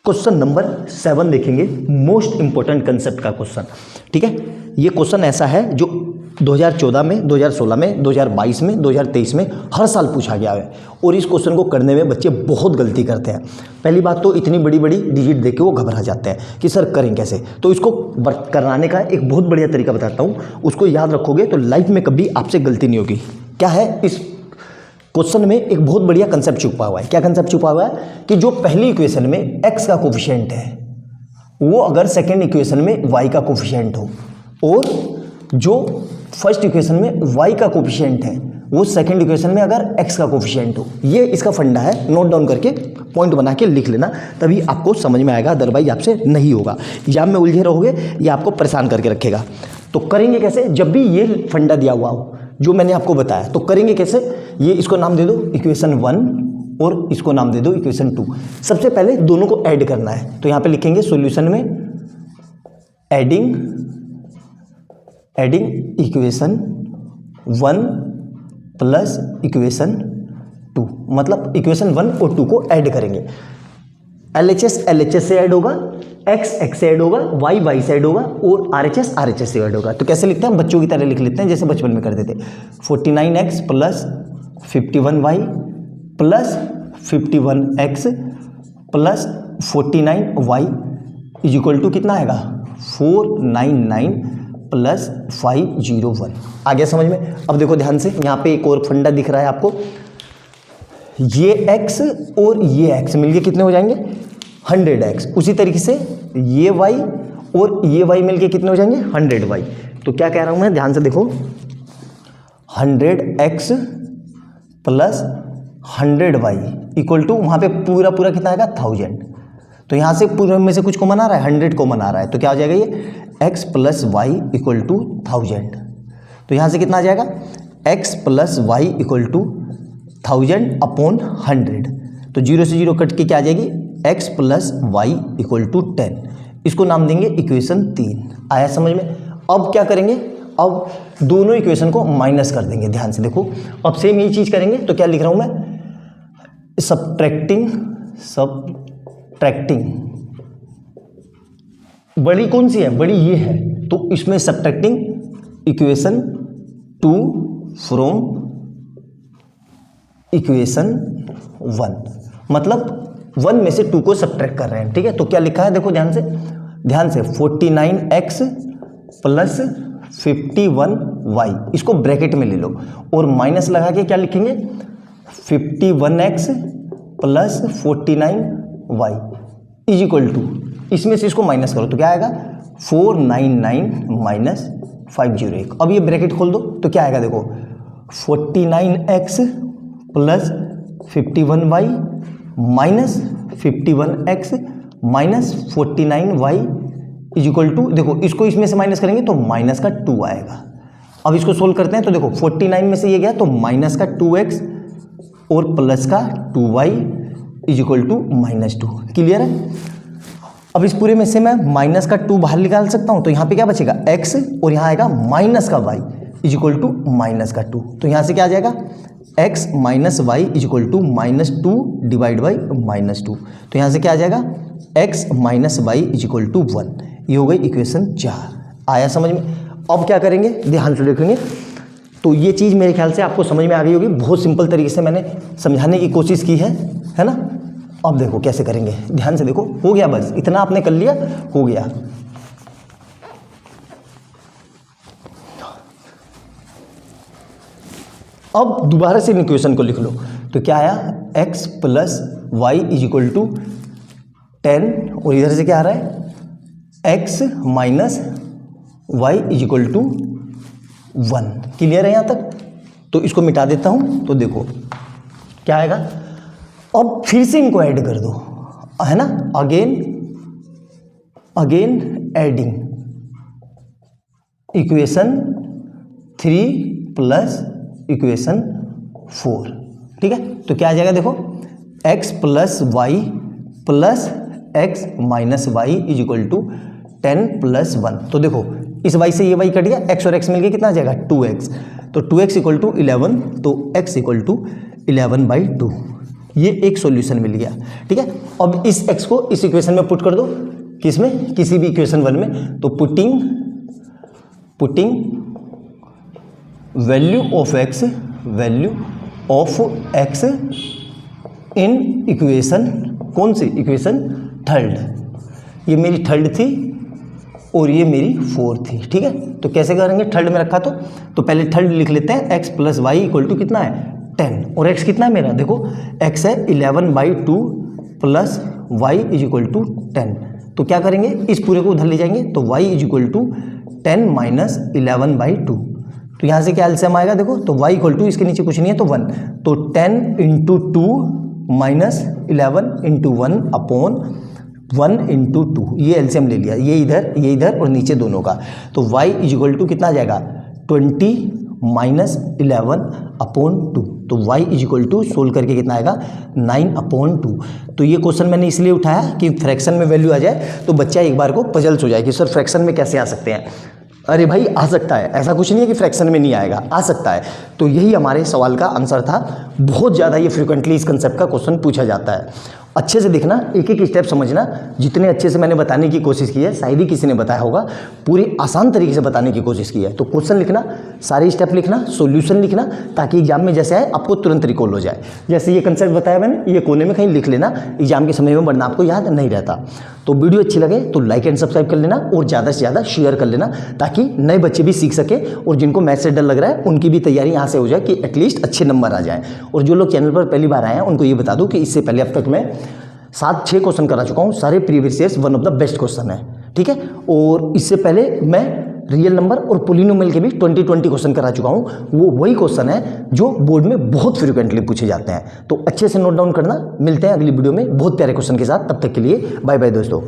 Question number 7 देखेंगे, most important concept का question. ठीक है, ये क्वेश्चन ऐसा है जो 2014 में, 2016 में, 2022 में, 2023 में हर साल पूछा गया है और इस क्वेश्चन को करने में बच्चे बहुत गलती करते हैं। पहली बात तो इतनी बड़ी बड़ी डिजिट देख के वो घबरा जाते हैं कि सर करें कैसे। तो इसको कराने का एक बहुत बढ़िया तरीका बताता हूँ, उसको याद रखोगे तो लाइफ में कभी आपसे गलती नहीं होगी। क्या है, इस क्वेश्चन में एक बहुत बढ़िया कंसेप्ट छुपा हुआ है। क्या कंसेप्ट छुपा हुआ है कि जो पहली इक्वेशन में x का कोफिशिएंट है वो अगर सेकेंड इक्वेशन में y का कोफिशिएंट हो और जो फर्स्ट इक्वेशन में y का कोफिशिएंट है वो सेकेंड इक्वेशन में अगर x का कोफिशिएंट हो। ये इसका फंडा है, नोट डाउन करके पॉइंट बना के लिख लेना, तभी आपको समझ में आएगा, अदरवाइज आपसे नहीं होगा। या में उलझे रहोगे या आपको परेशान करके रखेगा। तो करेंगे कैसे, जब भी ये फंडा दिया हुआ हो जो मैंने आपको बताया, तो करेंगे कैसे, ये इसको नाम दे दो इक्वेशन 1 और इसको नाम दे दो इक्वेशन 2। सबसे पहले दोनों को ऐड करना है, तो यहाँ पे लिखेंगे सॉल्यूशन में एडिंग इक्वेशन 1 प्लस इक्वेशन 2, मतलब इक्वेशन 1 और 2 को ऐड करेंगे। LHS से ऐड होगा, x से ऐड होगा, y से ऐड होगा और RHS से ऐड होगा। तो कैसे लिखते हैं, बच्चों की तरह लिख लेते हैं जैसे बचपन में करते थे। 49x plus 51y plus 51x plus 49y is equal to कितना आएगा 499 प्लस 501। आ गया समझ में। अब देखो ध्यान से, यहाँ पे एक और फंडा दिख रहा है आपको, ये x और ये x मिलके कितने हो जाएंगे 100x। उसी तरीके से ये y और ये y मिलके कितने हो जाएंगे 100y। तो क्या कह रहा हूं मैं, ध्यान से देखो, 100x plus 100y equal to, वहां पे पूरा पूरा कितना आएगा 1000। तो यहां से पूरे में से कुछ कॉमन आ रहा है, 100 कॉमन आ रहा है, तो क्या हो जाएगा ये x plus y equal to 1000। तो यहां से कितना आ जाएगा x plus y equal to 1000 upon 100। तो 0 से 0 कट के क्या आ जाएगी x plus y equal to 10। इसको नाम देंगे इक्वेशन 3। आया समझ में। अब क्या करेंगे, अब दोनों इक्वेशन को माइनस कर देंगे। ध्यान से देखो, अब सेम यही चीज करेंगे। तो क्या लिख रहा हूं मैं, सब्ट्रैक्टिंग बड़ी कौन सी है, बड़ी ये है, तो इसमें सब्ट्रैक्टिंग इक्वेशन 2 फ्रॉम इक्वेशन 1, मतलब 1 में से 2 को सब्ट्रैक्ट कर रहे हैं। ठीक है, तो क्या लिखा है देखो ध्यान से 49x प्लस 51y, इसको ब्रैकेट में ले लो और माइनस लगा के क्या लिखेंगे 51x plus 49y is equal to, इसमें से इसको माइनस करो तो क्या आएगा 499 माइनस 501। अब ये ब्रैकेट खोल दो तो क्या आएगा देखो 49x plus 51y minus 51x minus 49y is equal to, देखो इसको इसमें से माइनस करेंगे तो माइनस का 2 आएगा। अब इसको सोल्व करते हैं तो देखो 49 में से ये गया तो माइनस का 2x और प्लस का 2y is equal to minus 2। Clear है। अब इस पूरे में से मैं माइनस का 2 बाहर निकाल सकता हूं, तो यहां पे क्या बचेगा x और यहां आएगा माइनस का y is equal to minus का 2। तो यहां से क्या आ जाएगा x minus y is equal to minus 2 divide by minus 2। तो यहां से क्या आ जाएगा x minus y is equal to 1। ये हो गई इक्वेशन 4। आया समझ में। अब क्या करेंगे, ध्यान से देखेंगे तो ये चीज़ मेरे ख्याल से आपको समझ में आ गई होगी। बहुत सिंपल तरीके से मैंने समझाने की कोशिश की है ना। अब देखो कैसे करेंगे, ध्यान से देखो, हो गया, बस इतना आपने कर लिया, हो गया। अब दोबारा से इक्वेशन को लिख लो तो क्या आया x plus y is equal to 10 और इधर से क्या आ रहा है x minus y is equal to 1। Clear है यहाँ तक। तो इसको मिटा देता हूँ तो देखो क्या आएगा। अब फिर से इनको ऐड कर दो, है ना, again adding equation 3 plus equation 4। ठीक है, तो क्या आ जाएगा देखो x plus y plus x minus y is equal to 10 plus 1। तो देखो इस y से ये y कट गया, x और x मिलके कितना आ जाएगा 2x। तो 2x इक्वल टू 11, तो x इक्वल टू 11/2। ये एक सॉल्यूशन मिल गया, ठीक है। अब इस x को इस इक्वेशन में पुट कर दो, किसमें, किसी भी इक्वेशन 1 में। तो putting value of x in equation, कौन सी इक्वेशन, थर्ड। ये मेरी थर्ड थी और ये मेरी फोर्थ थी, ठीक है। तो कैसे करेंगे, थर्ड में रखा तो पहले थर्ड लिख लेते हैं, x plus y equal to कितना है 10, और x कितना है मेरा, देखो x है 11/2 प्लस y इज इक्वल टू 10। तो क्या करेंगे, इस पूरे को उधर ले जाएंगे, तो y is equal to 10 minus 11/2। तो यहाँ से क्या एलसीएम आएगा, देखो तो y इक्वल टू, इसके नीचे कुछ नहीं है तो 1, तो 10 into 2 minus 11 into 1 upon 1 into 2, ये एलसीएम ले लिया, ये इधर और नीचे दोनों का। तो y इज इक्वल टू कितना आ जाएगा 20 माइनस 11 अपॉन 2, तो y is equal to solve करके कितना आएगा 9/2। तो ये क्वेश्चन मैंने इसलिए उठाया कि फ्रैक्शन में वैल्यू आ जाए तो बच्चा एक बार को पजल्स हो जाए कि सर फ्रैक्शन में कैसे आ सकते हैं। अरे भाई आ सकता है, ऐसा कुछ नहीं है कि फ्रैक्शन में नहीं आएगा, आ सकता है। तो यही हमारे सवाल का आंसर था। बहुत ज़्यादा ये फ्रिक्वेंटली इस कंसेप्ट का क्वेश्चन पूछा जाता है। अच्छे से देखना, एक एक स्टेप समझना, जितने अच्छे से मैंने बताने की कोशिश की है शायद ही किसी ने बताया होगा, पूरी आसान तरीके से बताने की कोशिश की है। तो क्वेश्चन लिखना, सारे स्टेप लिखना, सॉल्यूशन लिखना, ताकि एग्जाम में जैसे आए आपको तुरंत रिकॉल हो जाए। जैसे ये कंसेप्ट बताया मैंने, ये कोने में कहीं लिख लेना, एग्जाम के समय में वरना आपको याद नहीं रहता। तो वीडियो अच्छी लगे तो लाइक एंड सब्सक्राइब कर लेना और ज़्यादा से ज़्यादा शेयर कर लेना, ताकि नए बच्चे भी सीख सके और जिनको मैथ्स से डर लग रहा है उनकी भी तैयारी यहाँ से हो जाए कि एटलीस्ट अच्छे नंबर आ जाएँ। और जो लोग चैनल पर पहली बार आए हैं उनको ये बता दूँ कि इससे पहले अब तक मैं 7-6 क्वेश्चन करा चुका हूँ, सारे previous years one of the best question है, ठीक है। और इससे पहले मैं रियल नंबर और पोलिनोमियल के भी 20 क्वेश्चन करा चुका हूँ। वो वही क्वेश्चन है जो बोर्ड में बहुत फ्रिक्वेंटली पूछे जाते हैं। तो अच्छे से नोट डाउन करना। मिलते हैं अगली वीडियो में बहुत प्यारे क्वेश्चन के साथ, तब तक के लिए बाय बाय दोस्तों।